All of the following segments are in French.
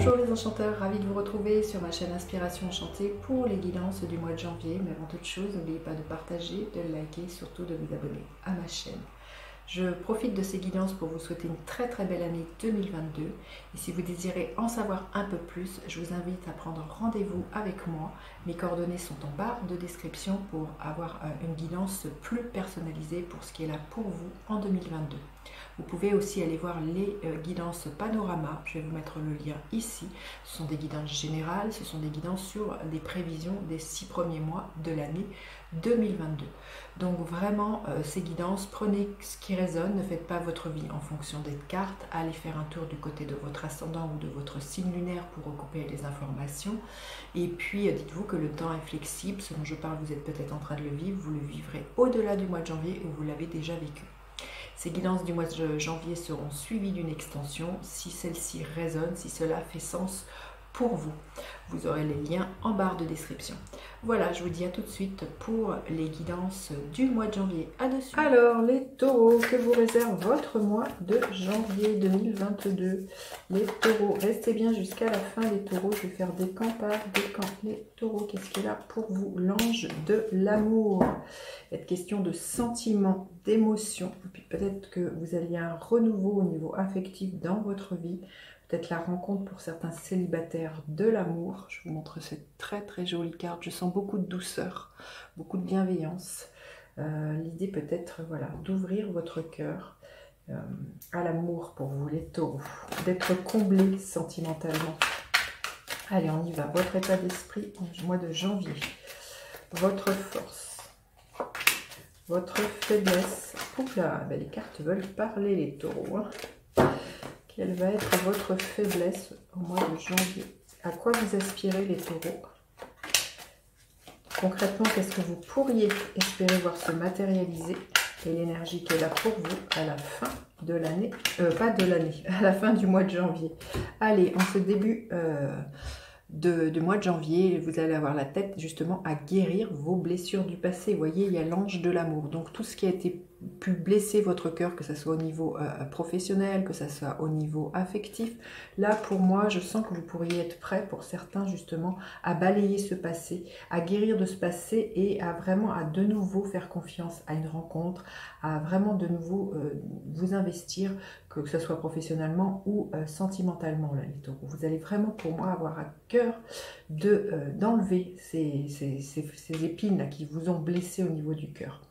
Bonjour les enchanteurs, ravi de vous retrouver sur ma chaîne Inspiration Enchantée pour les guidances du mois de janvier. Mais avant toute chose, n'oubliez pas de partager, de liker, surtout de vous abonner à ma chaîne. Je profite de ces guidances pour vous souhaiter une très belle année 2022. Et si vous désirez en savoir un peu plus, je vous invite à prendre rendez-vous avec moi. Mes coordonnées sont en barre de description pour avoir une guidance plus personnalisée pour ce qui est là pour vous en 2022. Vous pouvez aussi aller voir les guidances panorama, je vais vous mettre le lien ici. Ce sont des guidances générales, ce sont des guidances sur les prévisions des 6 premiers mois de l'année 2022. Donc vraiment, ces guidances, prenez ce qui résonne, ne faites pas votre vie en fonction des cartes, allez faire un tour du côté de votre ascendant ou de votre signe lunaire pour recouper les informations. Et puis dites-vous que le temps est flexible, ce dont je parle, vous êtes peut-être en train de le vivre, vous le vivrez au-delà du mois de janvier où vous l'avez déjà vécu. Ces guidances du mois de janvier seront suivies d'une extension. Si celle-ci résonne, si cela fait sens pour vous, vous aurez les liens en barre de description. Voilà, je vous dis à tout de suite pour les guidances du mois de janvier. À dessus. Alors, les taureaux, que vous réserve votre mois de janvier 2022? Les taureaux, restez bien jusqu'à la fin les taureaux. Je vais faire des camps par des camps. Les taureaux, qu'est-ce qu'il y a pour vous? L'ange de l'amour. Il y a question de sentiments, d'émotions. Et puis peut-être que vous alliez un renouveau au niveau affectif dans votre vie. Peut-être la rencontre pour certains célibataires de l'amour. Je vous montre cette très jolie carte. Je sens beaucoup de douceur, beaucoup de bienveillance. L'idée peut-être voilà, d'ouvrir votre cœur à l'amour pour vous, les taureaux. D'être comblés sentimentalement. Allez, on y va. Votre état d'esprit au mois de janvier. Votre force. Votre faiblesse. Oula, ben les cartes veulent parler, les taureaux. Hein. Quelle va être votre faiblesse au mois de janvier? À quoi vous aspirez les taureaux? Concrètement, qu'est-ce que vous pourriez espérer voir se matérialiser? Et l'énergie qui est là pour vous à la fin de l'année, pas de l'année, à la fin du mois de janvier. Allez, en ce début de mois de janvier, vous allez avoir la tête justement à guérir vos blessures du passé. Vous voyez, il y a l'ange de l'amour. Donc tout ce qui a été pu blesser votre cœur, que ce soit au niveau professionnel, que ce soit au niveau affectif. Là, pour moi, je sens que vous pourriez être prêt pour certains, justement, à balayer ce passé, à guérir de ce passé et à vraiment, à de nouveau faire confiance à une rencontre, à vraiment de nouveau vous investir, que ce soit professionnellement ou sentimentalement, là, les taureaux. Vous allez vraiment, pour moi, avoir à cœur d'enlever ces épines là, qui vous ont blessé au niveau du cœur.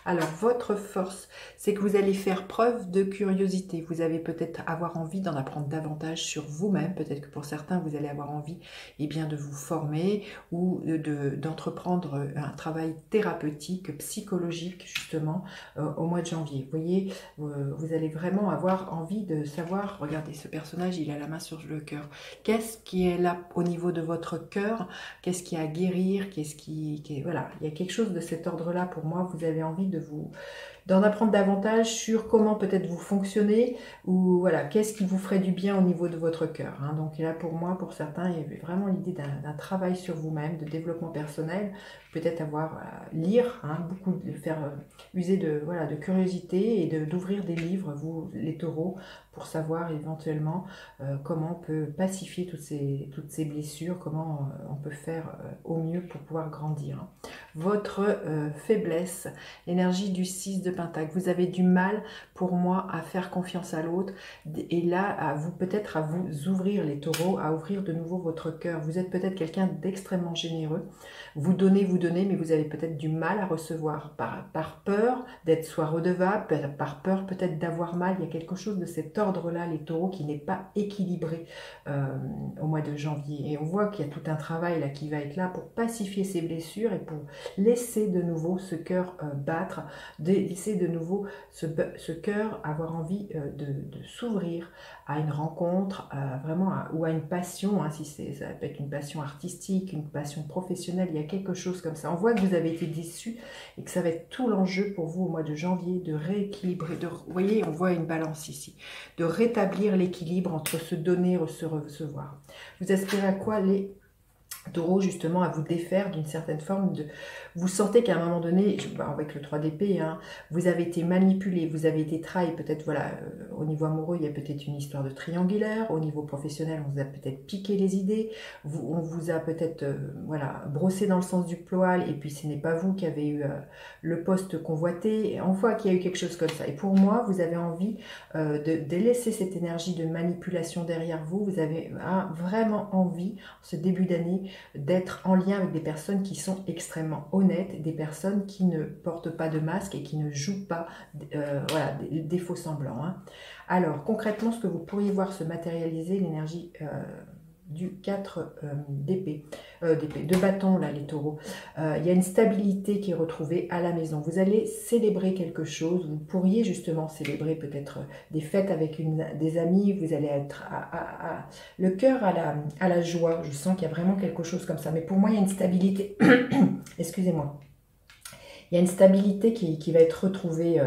Alors, votre force, c'est que vous allez faire preuve de curiosité. Vous allez peut-être avoir envie d'en apprendre davantage sur vous-même. Peut-être que pour certains, vous allez avoir envie de vous former ou d'entreprendre un travail thérapeutique, psychologique, justement, au mois de janvier. Vous voyez, vous allez vraiment avoir envie de savoir, regardez, ce personnage, il a la main sur le cœur. Qu'est-ce qui est là au niveau de votre cœur? Qu'est-ce qui a à guérir? Voilà, il y a quelque chose de cet ordre-là pour moi. Vous avez envie d'en apprendre davantage sur comment peut-être vous fonctionnez ou voilà, qu'est-ce qui vous ferait du bien au niveau de votre cœur. Hein. Donc là, pour moi, pour certains, il y avait vraiment l'idée d'un travail sur vous-même, de développement personnel, peut-être avoir à lire, hein, beaucoup de faire user de curiosité et d'ouvrir des livres, vous, les taureaux, pour savoir éventuellement comment on peut pacifier toutes ces blessures, comment on peut faire au mieux pour pouvoir grandir. Votre faiblesse, l'énergie du 6 de Pentacle. Vous avez du mal, pour moi, à faire confiance à l'autre et là, peut-être à vous ouvrir, les taureaux, à ouvrir de nouveau votre cœur. Vous êtes peut-être quelqu'un d'extrêmement généreux. Vous donnez, mais vous avez peut-être du mal à recevoir par peur d'être soit redevable, par peur peut-être d'avoir mal. Il y a quelque chose de cet ordre-là, les taureaux, qui n'est pas équilibré au mois de janvier. Et on voit qu'il y a tout un travail là qui va être là pour pacifier ces blessures et pour laisser de nouveau ce cœur battre, laisser de nouveau ce cœur avoir envie de s'ouvrir à une rencontre, ou à une passion, hein, ça peut être une passion artistique, une passion professionnelle, il y a quelque chose comme ça. On voit que vous avez été déçus et que ça va être tout l'enjeu pour vous au mois de janvier de rééquilibrer, vous voyez, on voit une balance ici, de rétablir l'équilibre entre se donner et se recevoir. Vous aspirez à quoi les taureaux, justement, à vous défaire d'une certaine forme Vous sentez qu'à un moment donné, avec le 3 d'épée, hein, vous avez été manipulé, vous avez été trahi, peut-être, voilà, au niveau amoureux, il y a peut-être une histoire de triangulaire, au niveau professionnel, on vous a peut-être piqué les idées, on vous a peut-être, voilà, brossé dans le sens du poil, et puis ce n'est pas vous qui avez eu le poste convoité, on voit qu'il y a eu quelque chose comme ça. Et pour moi, vous avez envie de laisser cette énergie de manipulation derrière vous, vous avez vraiment envie, ce début d'année, d'être en lien avec des personnes qui sont extrêmement honnêtes, des personnes qui ne portent pas de masque et qui ne jouent pas voilà, des faux semblants. Hein. Alors, concrètement, ce que vous pourriez voir se matérialiser, l'énergie du 4 d'épée, de bâton, là, les taureaux. Il y a une stabilité qui est retrouvée à la maison. Vous allez célébrer quelque chose. Vous pourriez justement célébrer peut-être des fêtes avec des amis. Vous allez être le cœur à la joie. Je sens qu'il y a vraiment quelque chose comme ça. Mais pour moi, il y a une stabilité. Excusez-moi. Il y a une stabilité qui va être retrouvée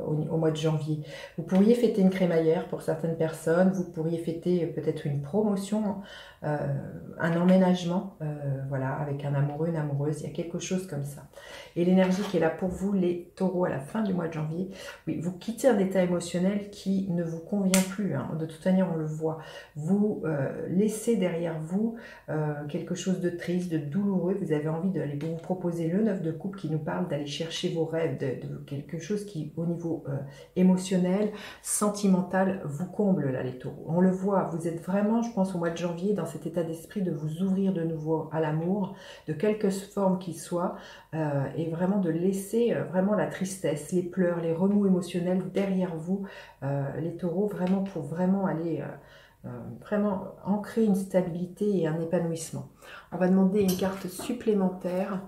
au mois de janvier. Vous pourriez fêter une crémaillère pour certaines personnes, vous pourriez fêter peut-être une promotion, un emménagement, voilà, avec un amoureux, une amoureuse, il y a quelque chose comme ça. Et l'énergie qui est là pour vous, les taureaux, à la fin du mois de janvier, oui, vous quittez un état émotionnel qui ne vous convient plus, hein, de toute manière on le voit. Vous laissez derrière vous quelque chose de triste, de douloureux, vous avez envie de vous proposer le 9 de coupe qui nous parle d'aller chercher vos rêves, de quelque chose qui, au niveau émotionnel, sentimental, vous comble, là, les taureaux. On le voit, vous êtes vraiment, je pense, au mois de janvier, dans cet état d'esprit de vous ouvrir de nouveau à l'amour, de quelque forme qu'il soit, et vraiment de laisser vraiment la tristesse, les pleurs, les remous émotionnels derrière vous, les taureaux, vraiment pour vraiment aller... vraiment ancrer une stabilité et un épanouissement. On va demander une carte supplémentaire.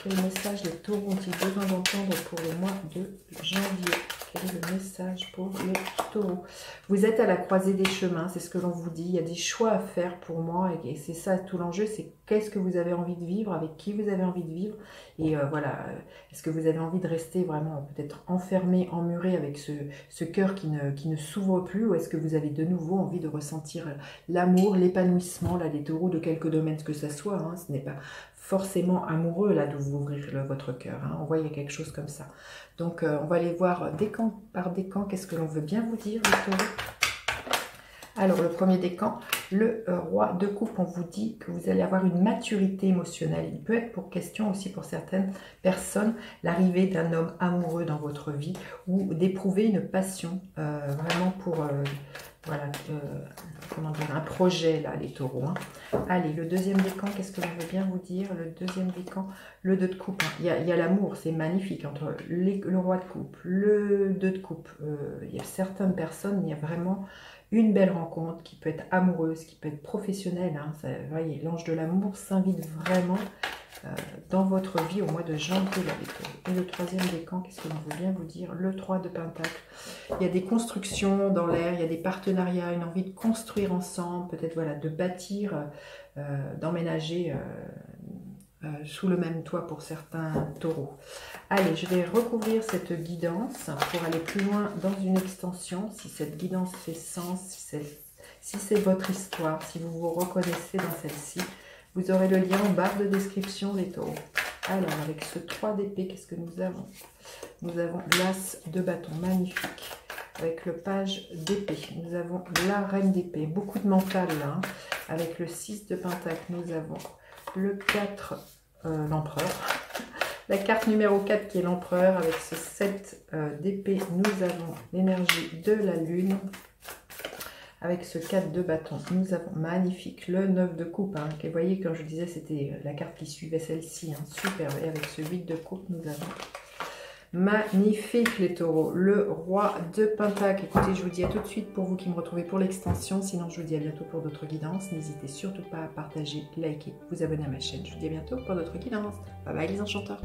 Quel message les taureaux ont-ils besoin d'entendre pour le mois de janvier? Quel est le message pour les taureaux? Vous êtes à la croisée des chemins, c'est ce que l'on vous dit. Il y a des choix à faire pour moi et c'est ça tout l'enjeu, c'est qu'est-ce que vous avez envie de vivre, avec qui vous avez envie de vivre. Et voilà, est-ce que vous avez envie de rester vraiment peut-être enfermé, emmuré avec ce cœur qui ne s'ouvre plus, ou est-ce que vous avez de nouveau envie de ressentir l'amour, l'épanouissement, là, des taureaux, de quelque domaine que ça soit, hein, ce n'est pas forcément amoureux là d'où vous ouvrir votre cœur, hein. On voit il y a quelque chose comme ça. Donc on va aller voir décan par décan, qu'est-ce que l'on veut bien vous dire, les taureaux. Alors le premier décan, le roi de coupe, on vous dit que vous allez avoir une maturité émotionnelle. Il peut être pour question aussi pour certaines personnes l'arrivée d'un homme amoureux dans votre vie ou d'éprouver une passion vraiment pour voilà, comment dire, un projet là, les taureaux. Hein. Allez, le deuxième décan, qu'est-ce que l'on veut bien vous dire? Le deuxième décan, le 2 de coupe. Hein. Il y a l'amour, c'est magnifique entre le roi de coupe, le 2 de coupe. Il y a certaines personnes, il y a vraiment une belle rencontre qui peut être amoureuse, qui peut être professionnelle. Hein. Ça, vous voyez, l'ange de l'amour s'invite vraiment dans votre vie au mois de janvier. Là, et le troisième décan, qu'est-ce que l'on veut bien vous dire? Le 3 de pentacle. Il y a des constructions dans l'air, il y a des partenariats, une envie de construire ensemble, peut-être voilà, de bâtir, d'emménager sous le même toit pour certains taureaux. Allez, je vais recouvrir cette guidance pour aller plus loin dans une extension, si cette guidance fait sens, si c'est votre histoire, si vous vous reconnaissez dans celle-ci. Vous aurez le lien en barre de description, les taureaux. Alors, avec ce 3 d'épée, qu'est-ce que nous avons? Nous avons l'as de bâton, magnifique. Avec le page d'épée, nous avons la reine d'épée. Beaucoup de mental, là. Hein. Avec le 6 de pentacle, nous avons le 4, l'empereur. La carte numéro 4 qui est l'empereur. Avec ce 7 d'épée, nous avons l'énergie de la lune. Avec ce 4 de bâton, nous avons magnifique le 9 de coupe. Hein, vous voyez, quand je disais, c'était la carte qui suivait celle-ci. Hein, super. Et avec ce 8 de coupe, nous avons magnifique, les taureaux. Le roi de pentacle. Écoutez, je vous dis à tout de suite pour vous qui me retrouvez pour l'extension. Sinon, je vous dis à bientôt pour d'autres guidances. N'hésitez surtout pas à partager, liker, vous abonner à ma chaîne. Je vous dis à bientôt pour d'autres guidances. Bye bye, les enchanteurs.